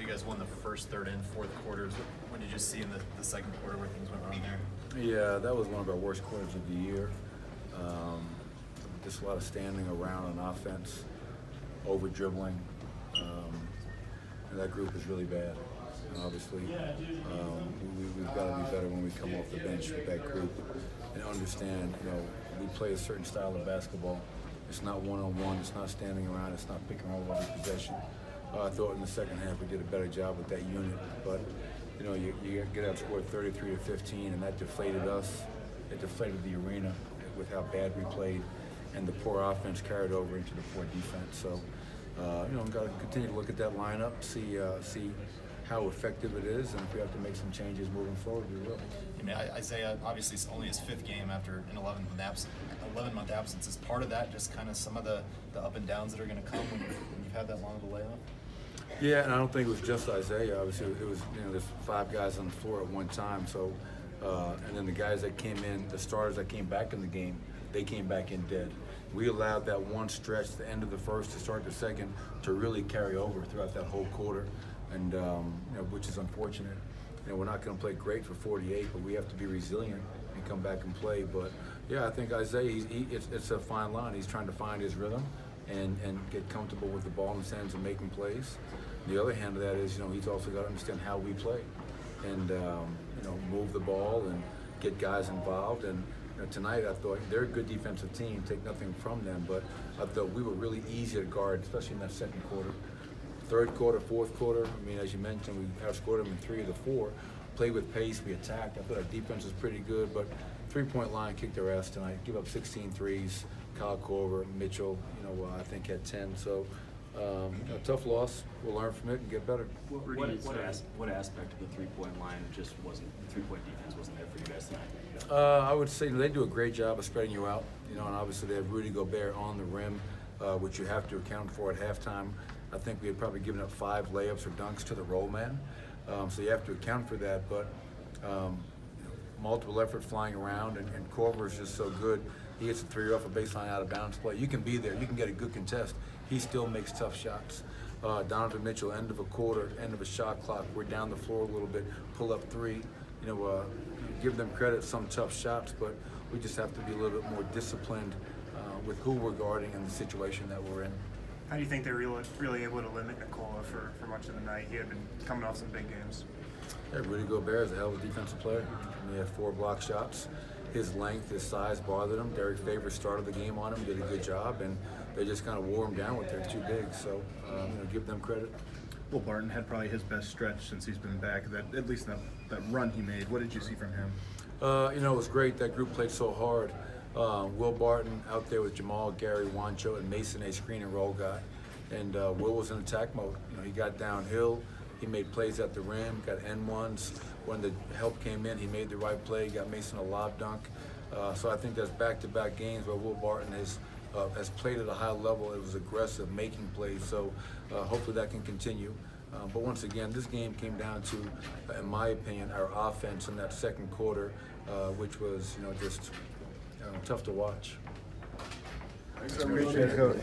you guys won the first, third, and fourth quarters. What did you see in the second quarter where things went wrong there? Yeah, that was one of our worst quarters of the year. Just a lot of standing around on offense, over dribbling, and that group is really bad. And obviously, we've got to be better when we come off the bench with that group and understand, we play a certain style of basketball. It's not one-on-one, it's not standing around, it's not picking all over possession. I thought in the second half we did a better job with that unit, but you get outscored 33-15, and that deflated us. It deflated the arena with how bad we played, and the poor offense carried over into the poor defense. So, we've got to continue to look at that lineup, see how effective it is, and if we have to make some changes moving forward, we will. I mean, Isaiah, obviously, it's only his fifth game after an 11-month absence. Is part of that just kind of some of the up and downs that are going to come when you've had that long of a layoff? Yeah, and I don't think it was just Isaiah. Obviously, it was there's 5 guys on the floor at one time. So, and then the guys that came in, the starters that came back in the game, they came back in dead. We allowed that one stretch, the end of the first to start the second, to really carry over throughout that whole quarter, and which is unfortunate. We're not going to play great for 48, but we have to be resilient and come back and play. But yeah, I think Isaiah, it's a fine line. He's trying to find his rhythm and get comfortable with the ball in his hands and making plays. The other hand of that is, he's also got to understand how we play and, move the ball and get guys involved. And tonight I thought they're a good defensive team, take nothing from them, but I thought we were really easy to guard, especially in that second quarter. Third quarter, fourth quarter, as you mentioned, we outscored them in 3 of the 4. Played with pace, we attacked. I thought our defense was pretty good, but three-point line kicked their ass tonight. Give up 16 threes. Kyle Korver, Mitchell, I think had 10. So, tough loss. We'll learn from it and get better. What aspect of the three-point line just wasn't, the three-point defense wasn't there for you guys tonight? I would say they do a great job of spreading you out, and obviously they have Rudy Gobert on the rim, which you have to account for at halftime. I think we had probably given up 5 layups or dunks to the roll man, so you have to account for that. But multiple effort flying around, and Korver is just so good. He hits a 3 off a baseline out of bounds play. You can be there. You can get a good contest. He still makes tough shots. Donovan Mitchell, end of a quarter, end of a shot clock. We're down the floor a little bit, pull up 3. Give them credit, some tough shots, but we just have to be a little bit more disciplined with who we're guarding and the situation that we're in. How do you think they're really able to limit Nikola for much of the night? He had been coming off some big games. Yeah, Rudy Gobert is a hell of a defensive player. He had 4 block shots. His length, his size bothered him. Derek Favors started the game on him, did a good job, and they just kind of wore him down with their 2 bigs. So, give them credit. Will Barton had probably his best stretch since he's been back. At least that run he made. What did you see from him? It was great. That group played so hard. Will Barton out there with Jamal, Gary, Wancho, and Mason, a screen and roll guy. And Will was in attack mode. He got downhill. He made plays at the rim, got N1s. When the help came in, he made the right play, got Mason a lob dunk. So I think that's back-to-back games where Will Barton has played at a high level. It was aggressive, making plays. So hopefully that can continue. But once again, this game came down to, in my opinion, our offense in that second quarter, which was just tough to watch. Thanks, Coach.